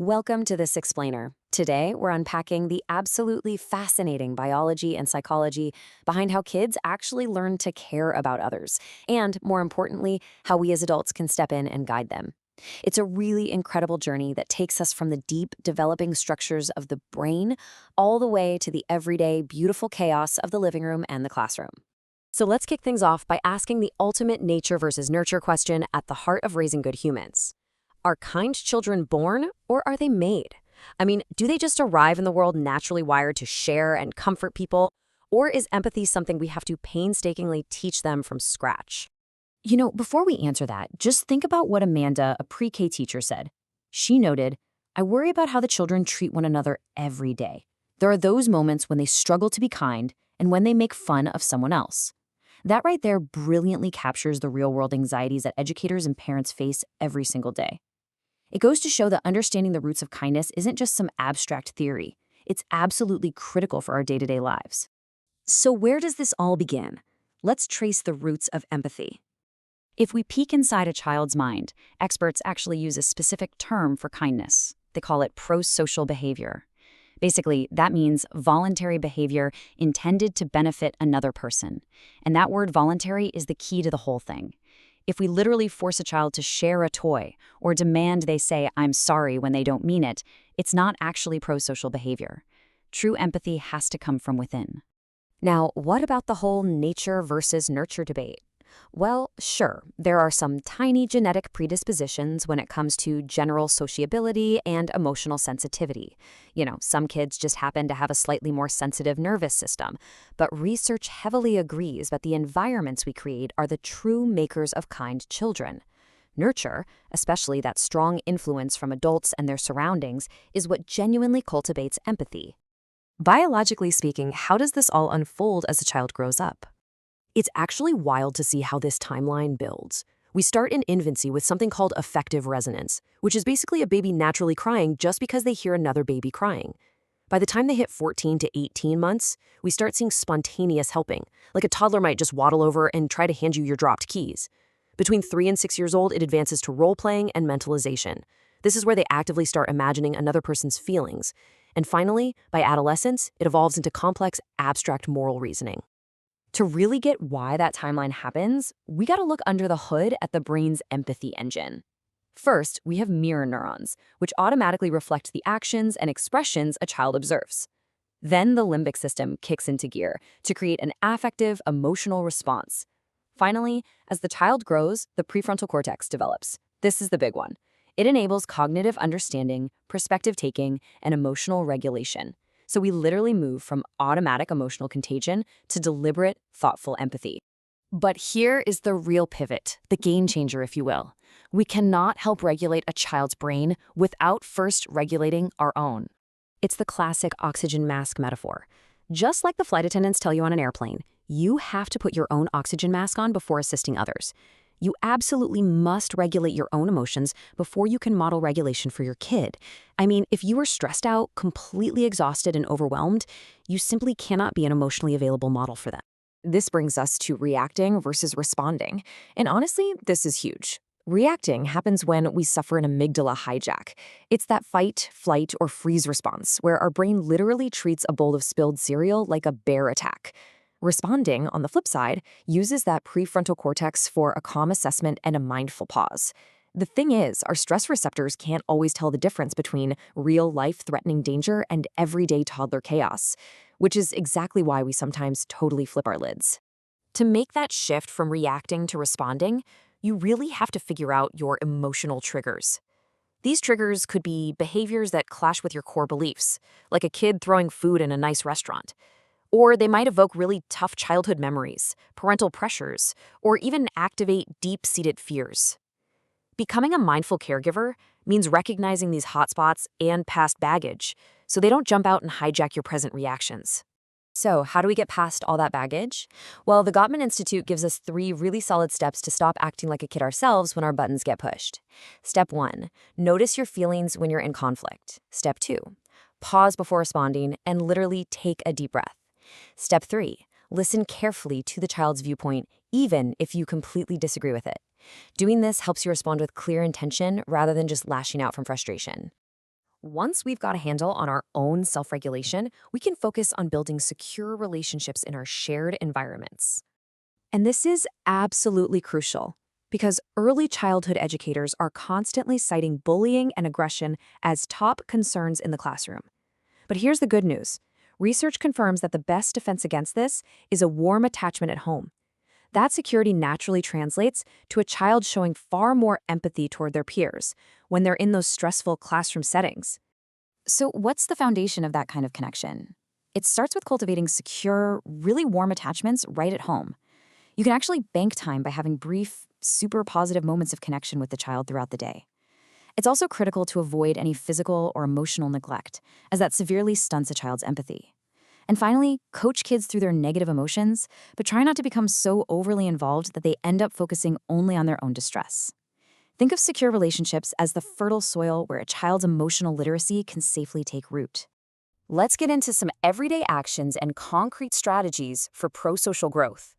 Welcome to This Explainer. Today, we're unpacking the absolutely fascinating biology and psychology behind how kids actually learn to care about others, and more importantly, how we as adults can step in and guide them. It's a really incredible journey that takes us from the deep, developing structures of the brain all the way to the everyday, beautiful chaos of the living room and the classroom. So let's kick things off by asking the ultimate nature versus nurture question at the heart of raising good humans. Are kind children born, or are they made? I mean, do they just arrive in the world naturally wired to share and comfort people? Or is empathy something we have to painstakingly teach them from scratch? Before we answer that, just think about what Amanda, a pre-K teacher, said. She noted, "I worry about how the children treat one another every day. There are those moments when they struggle to be kind and when they make fun of someone else." That right there brilliantly captures the real-world anxieties that educators and parents face every single day. It goes to show that understanding the roots of kindness isn't just some abstract theory. It's absolutely critical for our day-to-day lives. So where does this all begin? Let's trace the roots of empathy. If we peek inside a child's mind, experts actually use a specific term for kindness. They call it prosocial behavior. Basically, that means voluntary behavior intended to benefit another person. And that word voluntary is the key to the whole thing. If we literally force a child to share a toy or demand they say, "I'm sorry," when they don't mean it, it's not actually prosocial behavior. True empathy has to come from within. Now, what about the whole nature versus nurture debate? Well, sure, there are some tiny genetic predispositions when it comes to general sociability and emotional sensitivity. Some kids just happen to have a slightly more sensitive nervous system, but research heavily agrees that the environments we create are the true makers of kind children. Nurture, especially that strong influence from adults and their surroundings, is what genuinely cultivates empathy. Biologically speaking, how does this all unfold as a child grows up? It's actually wild to see how this timeline builds. We start in infancy with something called affective resonance, which is basically a baby naturally crying just because they hear another baby crying. By the time they hit 14 to 18 months, we start seeing spontaneous helping, like a toddler might just waddle over and try to hand you your dropped keys. Between 3 and 6 years old, it advances to role-playing and mentalization. This is where they actively start imagining another person's feelings. And finally, by adolescence, it evolves into complex, abstract moral reasoning. To really get why that timeline happens, we gotta look under the hood at the brain's empathy engine. First, we have mirror neurons, which automatically reflect the actions and expressions a child observes. Then the limbic system kicks into gear to create an affective, emotional response. Finally, as the child grows, the prefrontal cortex develops. This is the big one. It enables cognitive understanding, perspective taking, and emotional regulation. So we literally move from automatic emotional contagion to deliberate, thoughtful empathy. But here is the real pivot, the game changer, if you will. We cannot help regulate a child's brain without first regulating our own. It's the classic oxygen mask metaphor. Just like the flight attendants tell you on an airplane, you have to put your own oxygen mask on before assisting others. You absolutely must regulate your own emotions before you can model regulation for your kid. I mean, if you are stressed out, completely exhausted, and overwhelmed, you simply cannot be an emotionally available model for them. This brings us to reacting versus responding. And honestly, this is huge. Reacting happens when we suffer an amygdala hijack. It's that fight, flight, or freeze response where our brain literally treats a bowl of spilled cereal like a bear attack. Responding, on the flip side, uses that prefrontal cortex for a calm assessment and a mindful pause. The thing is, our stress receptors can't always tell the difference between real life-threatening danger and everyday toddler chaos, which is exactly why we sometimes totally flip our lids. To make that shift from reacting to responding, you really have to figure out your emotional triggers. These triggers could be behaviors that clash with your core beliefs, like a kid throwing food in a nice restaurant. Or they might evoke really tough childhood memories, parental pressures, or even activate deep-seated fears. Becoming a mindful caregiver means recognizing these hotspots and past baggage, so they don't jump out and hijack your present reactions. So, how do we get past all that baggage? Well, the Gottman Institute gives us 3 really solid steps to stop acting like a kid ourselves when our buttons get pushed. Step 1, notice your feelings when you're in conflict. Step 2, pause before responding and literally take a deep breath. Step 3, listen carefully to the child's viewpoint, even if you completely disagree with it. Doing this helps you respond with clear intention rather than just lashing out from frustration. Once we've got a handle on our own self-regulation, we can focus on building secure relationships in our shared environments. And this is absolutely crucial because early childhood educators are constantly citing bullying and aggression as top concerns in the classroom. But here's the good news. Research confirms that the best defense against this is a warm attachment at home. That security naturally translates to a child showing far more empathy toward their peers when they're in those stressful classroom settings. So, what's the foundation of that kind of connection? It starts with cultivating secure, really warm attachments right at home. You can actually bank time by having brief, super positive moments of connection with the child throughout the day. It's also critical to avoid any physical or emotional neglect, as that severely stunts a child's empathy. And finally, coach kids through their negative emotions, but try not to become so overly involved that they end up focusing only on their own distress. Think of secure relationships as the fertile soil where a child's emotional literacy can safely take root. Let's get into some everyday actions and concrete strategies for pro-social growth.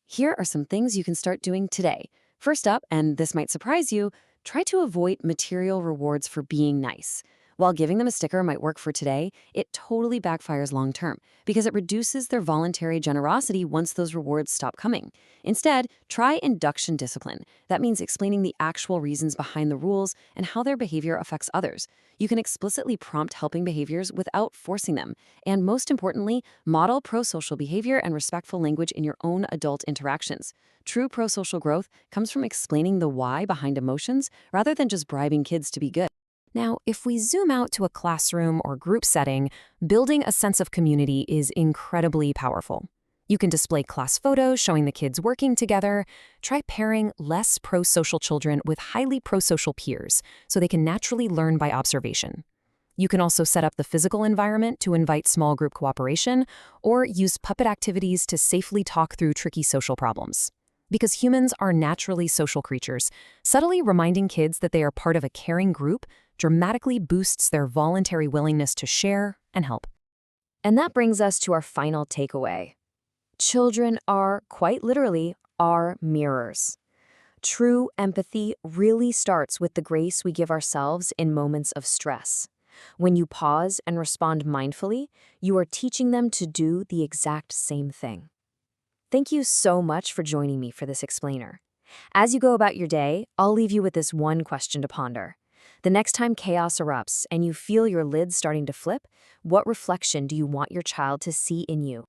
Here are some things you can start doing today. First up, and this might surprise you, try to avoid material rewards for being nice. While giving them a sticker might work for today, it totally backfires long-term because it reduces their voluntary generosity once those rewards stop coming. Instead, try induction discipline. That means explaining the actual reasons behind the rules and how their behavior affects others. You can explicitly prompt helping behaviors without forcing them. And most importantly, model pro-social behavior and respectful language in your own adult interactions. True pro-social growth comes from explaining the why behind emotions rather than just bribing kids to be good. Now, if we zoom out to a classroom or group setting, building a sense of community is incredibly powerful. You can display class photos showing the kids working together. Try pairing less pro-social children with highly pro-social peers so they can naturally learn by observation. You can also set up the physical environment to invite small group cooperation or use puppet activities to safely talk through tricky social problems. Because humans are naturally social creatures, subtly reminding kids that they are part of a caring group dramatically boosts their voluntary willingness to share and help. And that brings us to our final takeaway. Children are, quite literally, our mirrors. True empathy really starts with the grace we give ourselves in moments of stress. When you pause and respond mindfully, you are teaching them to do the exact same thing. Thank you so much for joining me for this explainer. As you go about your day, I'll leave you with this one question to ponder. The next time chaos erupts and you feel your lids starting to flip, what reflection do you want your child to see in you?